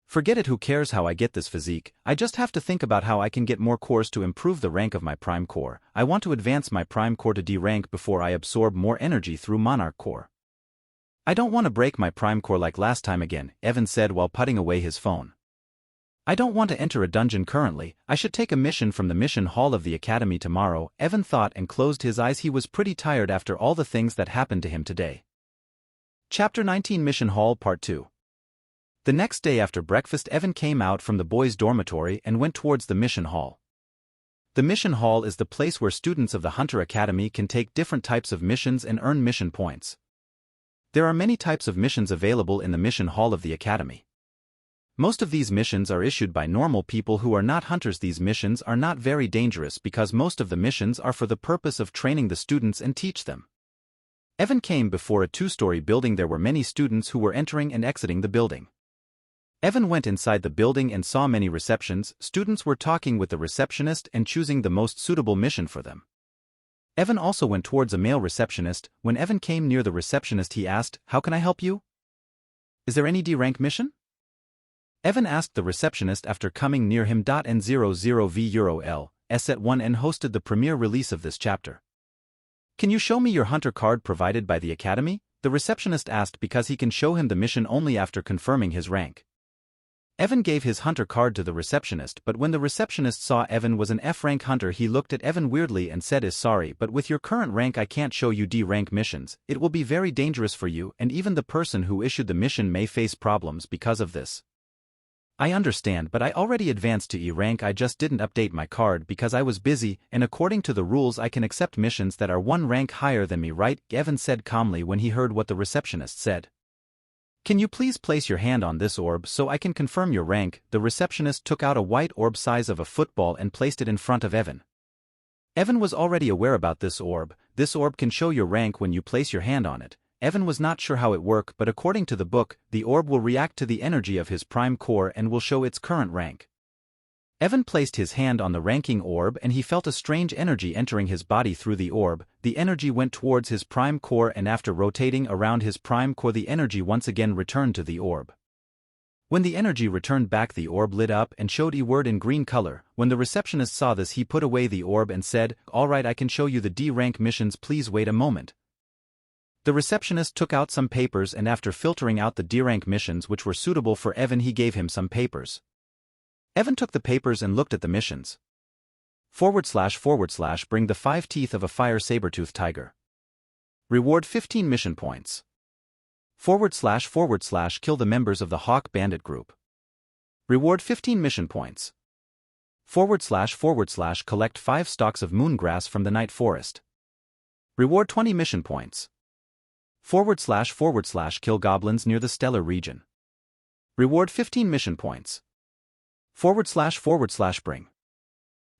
Forget it, who cares how I get this physique, I just have to think about how I can get more cores to improve the rank of my Prime Core. I want to advance my Prime Core to D rank before I absorb more energy through Monarch Core. I don't want to break my Prime Core like last time again, Evan said while putting away his phone. I don't want to enter a dungeon currently. I should take a mission from the mission hall of the academy tomorrow, Evan thought and closed his eyes. He was pretty tired after all the things that happened to him today. Chapter 19, Mission Hall Part 2. The next day after breakfast, Evan came out from the boys' dormitory and went towards the mission hall. The mission hall is the place where students of the Hunter Academy can take different types of missions and earn mission points. There are many types of missions available in the mission hall of the academy. Most of these missions are issued by normal people who are not hunters. These missions are not very dangerous because most of the missions are for the purpose of training the students and teach them. Evan came before a 2-story building. There were many students who were entering and exiting the building. Evan went inside the building and saw many receptions. Students were talking with the receptionist and choosing the most suitable mission for them. Evan also went towards a male receptionist. When Evan came near the receptionist, he asked, "How can I help you? Is there any D-rank mission?" Evan asked the receptionist after coming near him. N00V Euro S1N hosted the premiere release of this chapter. Can you show me your hunter card provided by the academy? The receptionist asked because he can show him the mission only after confirming his rank. Evan gave his hunter card to the receptionist, but when the receptionist saw Evan was an F-rank hunter, he looked at Evan weirdly and said, "Sorry, but with your current rank I can't show you D-rank missions. It will be very dangerous for you, and even the person who issued the mission may face problems because of this." I understand, but I already advanced to E rank. I just didn't update my card because I was busy, and according to the rules I can accept missions that are 1 rank higher than me, right? Evan said calmly when he heard what the receptionist said. Can you please place your hand on this orb so I can confirm your rank? The receptionist took out a white orb size of a football and placed it in front of Evan. Evan was already aware about this orb. This orb can show your rank when you place your hand on it. Evan was not sure how it worked, but according to the book, the orb will react to the energy of his prime core and will show its current rank. Evan placed his hand on the ranking orb and he felt a strange energy entering his body through the orb. The energy went towards his prime core, and after rotating around his prime core, the energy once again returned to the orb. When the energy returned back, the orb lit up and showed a word in green color. When the receptionist saw this, he put away the orb and said, "Alright, I can show you the D rank missions, please wait a moment." The receptionist took out some papers, and after filtering out the D rank missions which were suitable for Evan, he gave him some papers. Evan took the papers and looked at the missions. // Bring the 5 teeth of a fire saber-tooth tiger. Reward 15 mission points. / Kill the members of the Hawk Bandit group. Reward 15 mission points. / Collect 5 stalks of moongrass from the night forest. Reward 20 mission points. / Kill goblins near the stellar region. Reward 15 mission points. / Bring.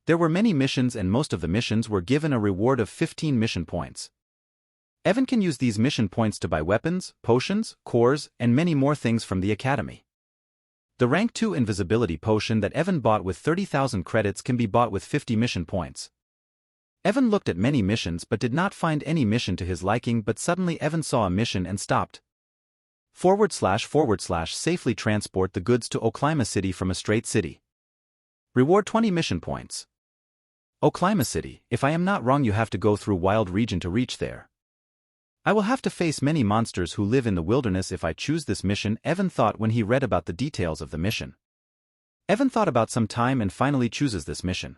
There were many missions, and most of the missions were given a reward of 15 mission points. Evan can use these mission points to buy weapons, potions, cores, and many more things from the academy. The rank 2 invisibility potion that Evan bought with 30,000 credits can be bought with 50 mission points. Evan looked at many missions but did not find any mission to his liking, but suddenly Evan saw a mission and stopped. / Safely transport the goods to Oklima City from a straight city. Reward 20 mission points. Oklima City, if I am not wrong, you have to go through Wild Region to reach there. I will have to face many monsters who live in the wilderness if I choose this mission, Evan thought when he read about the details of the mission. Evan thought about some time and finally chooses this mission.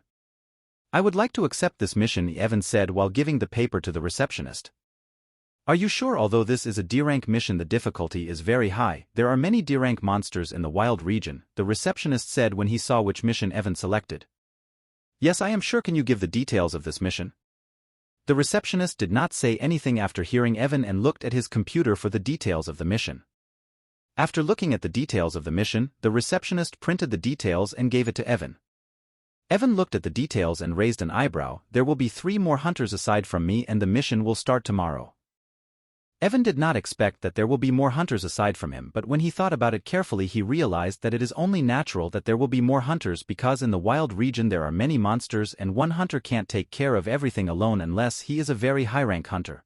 I would like to accept this mission, Evan said while giving the paper to the receptionist. Are you sure? Although this is a D-rank mission, the difficulty is very high. There are many D-rank monsters in the wild region, the receptionist said when he saw which mission Evan selected. Yes, I am sure. Can you give the details of this mission? The receptionist did not say anything after hearing Evan and looked at his computer for the details of the mission. After looking at the details of the mission, the receptionist printed the details and gave it to Evan. Evan looked at the details and raised an eyebrow. There will be 3 more hunters aside from me, and the mission will start tomorrow. Evan did not expect that there will be more hunters aside from him, but when he thought about it carefully, he realized that it is only natural that there will be more hunters because in the wild region there are many monsters and one hunter can't take care of everything alone unless he is a very high-rank hunter.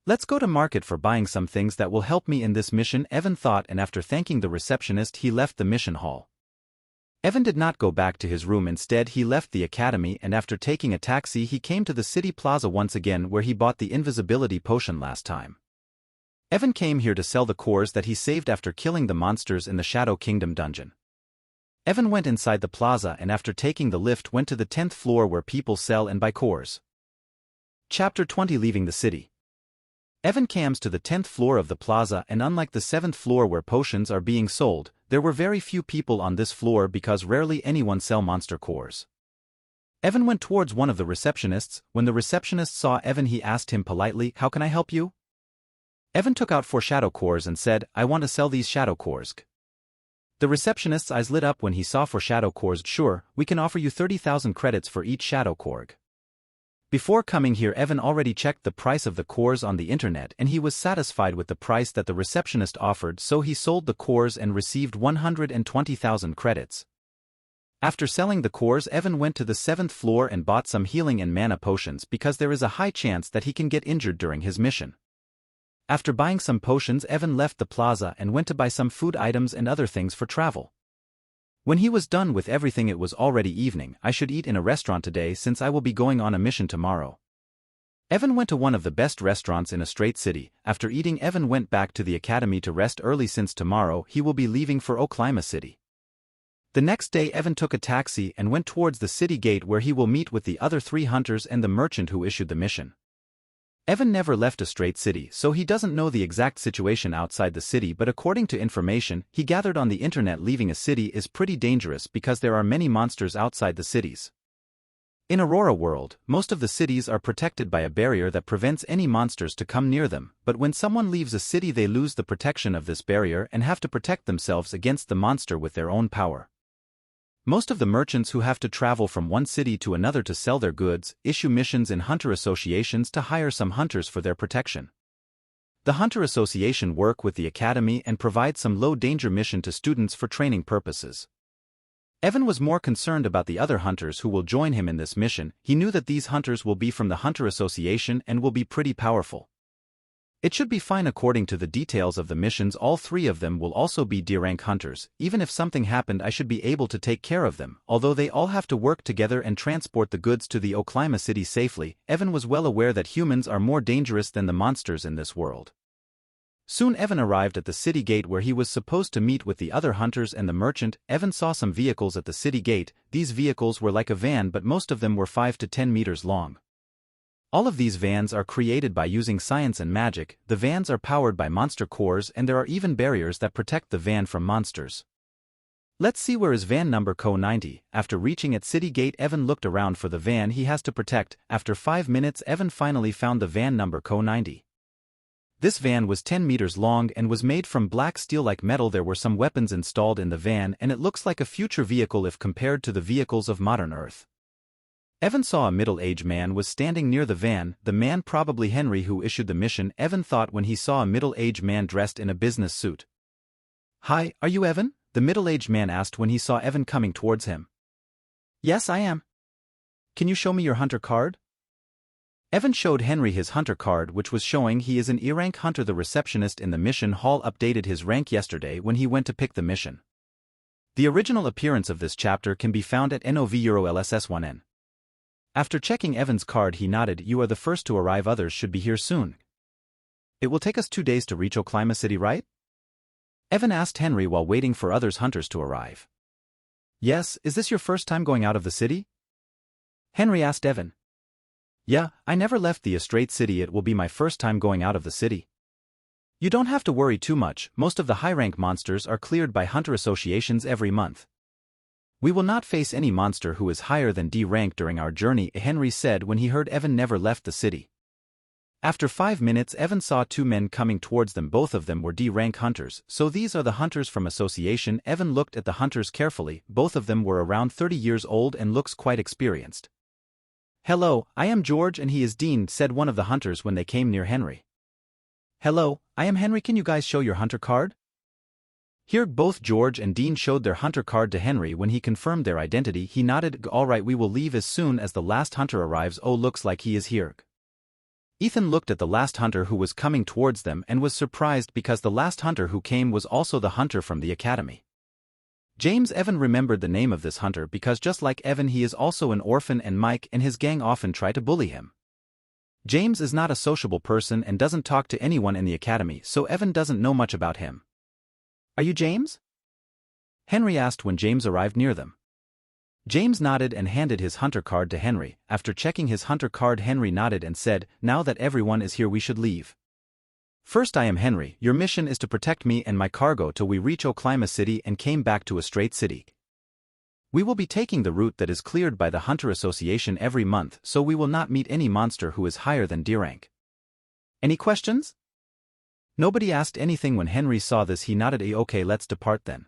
Let's go to market for buying some things that will help me in this mission, Evan thought, and after thanking the receptionist he left the mission hall. Evan did not go back to his room. Instead he left the academy, and after taking a taxi he came to the city plaza once again where he bought the invisibility potion last time. Evan came here to sell the cores that he saved after killing the monsters in the Shadow Kingdom dungeon. Evan went inside the plaza and after taking the lift went to the 10th floor where people sell and buy cores. Chapter 20 Leaving the City. Evan comes to the 10th floor of the plaza, and unlike the 7th floor where potions are being sold, there were very few people on this floor because rarely anyone sell monster cores. Evan went towards one of the receptionists. When the receptionist saw Evan he asked him politely, "How can I help you?" Evan took out 4 shadow cores and said, "I want to sell these shadow cores." The receptionist's eyes lit up when he saw 4 shadow cores. "Sure, we can offer you 30,000 credits for each shadow core." Before coming here Evan already checked the price of the cores on the internet and he was satisfied with the price that the receptionist offered, so he sold the cores and received 120,000 credits. After selling the cores, Evan went to the 7th floor and bought some healing and mana potions because there is a high chance that he can get injured during his mission. After buying some potions, Evan left the plaza and went to buy some food items and other things for travel. When he was done with everything it was already evening. I should eat in a restaurant today since I will be going on a mission tomorrow. Evan went to one of the best restaurants in a straight city. After eating Evan went back to the academy to rest early since tomorrow he will be leaving for Oklima City. The next day Evan took a taxi and went towards the city gate where he will meet with the other 3 hunters and the merchant who issued the mission. Evan never left a straight city, so he doesn't know the exact situation outside the city, but according to information he gathered on the internet, leaving a city is pretty dangerous because there are many monsters outside the cities. In Arora World, most of the cities are protected by a barrier that prevents any monsters to come near them, but when someone leaves a city they lose the protection of this barrier and have to protect themselves against the monster with their own power. Most of the merchants who have to travel from one city to another to sell their goods issue missions in hunter associations to hire some hunters for their protection. The Hunter Association work with the Academy and provide some low-danger mission to students for training purposes. Evan was more concerned about the other hunters who will join him in this mission. He knew that these hunters will be from the Hunter Association and will be pretty powerful. It should be fine according to the details of the missions. All three of them will also be D-rank hunters. Even if something happened, I should be able to take care of them. Although they all have to work together and transport the goods to the Oklima city safely, Evan was well aware that humans are more dangerous than the monsters in this world. Soon Evan arrived at the city gate where he was supposed to meet with the other hunters and the merchant. Evan saw some vehicles at the city gate. These vehicles were like a van, but most of them were 5 to 10 meters long. All of these vans are created by using science and magic. The vans are powered by monster cores, and there are even barriers that protect the van from monsters. Let's see where is van number Co-90. After reaching at city gate, Evan looked around for the van he has to protect. After 5 minutes, Evan finally found the van number Co-90. This van was 10 meters long and was made from black steel like metal. There were some weapons installed in the van, and it looks like a future vehicle if compared to the vehicles of modern Earth. Evan saw a middle-aged man was standing near the van, the man probably Henry who issued the mission, Evan thought when he saw a middle-aged man dressed in a business suit. "Hi, are you Evan?" the middle-aged man asked when he saw Evan coming towards him. "Yes, I am. Can you show me your hunter card?" Evan showed Henry his hunter card, which was showing he is an E-rank hunter. The receptionist in the mission hall updated his rank yesterday when he went to pick the mission. The original appearance of this chapter can be found at NOV/LSS1N. After checking Evan's card, he nodded. "You are the first to arrive, others should be here soon." "It will take us 2 days to reach Oklima City, right?" Evan asked Henry while waiting for others hunters to arrive. "Yes, is this your first time going out of the city?" Henry asked Evan. "Yeah, I never left the Estrate City. It will be my first time going out of the city." "You don't have to worry too much. Most of the high-rank monsters are cleared by hunter associations every month. We will not face any monster who is higher than D rank during our journey," Henry said when he heard Evan never left the city. After 5 minutes, Evan saw 2 men coming towards them. Both of them were D rank hunters. "So these are the hunters from association." Evan looked at the hunters carefully. Both of them were around 30 years old and looks quite experienced. "Hello, I am George and he is Dean," said one of the hunters when they came near Henry. "Hello, I am Henry. Can you guys show your hunter card?" Here both George and Dean showed their hunter card to Henry. When he confirmed their identity, he nodded. "All right, we will leave as soon as the last hunter arrives." "Oh, looks like he is here." Ethan looked at the last hunter who was coming towards them and was surprised because the last hunter who came was also the hunter from the academy. James. Evan remembered the name of this hunter because just like Evan, he is also an orphan, and Mike and his gang often try to bully him. James is not a sociable person and doesn't talk to anyone in the academy, so Evan doesn't know much about him. "Are you James?" Henry asked when James arrived near them. James nodded and handed his hunter card to Henry. After checking his hunter card, Henry nodded and said, "Now that everyone is here, we should leave. First, I am Henry. Your mission is to protect me and my cargo till we reach Oklima City and came back to Estrate City. We will be taking the route that is cleared by the Hunter Association every month, so we will not meet any monster who is higher than D rank. Any questions?" Nobody asked anything. When Henry saw this, he nodded. "Okay, let's depart then."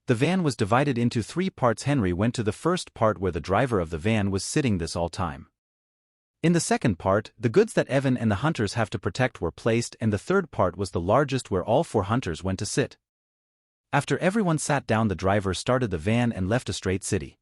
The van was divided into 3 parts. Henry went to the first part where the driver of the van was sitting this all time. In the second part, the goods that Evan and the hunters have to protect were placed, and the third part was the largest where all 4 hunters went to sit. After everyone sat down, the driver started the van and left Estrate City.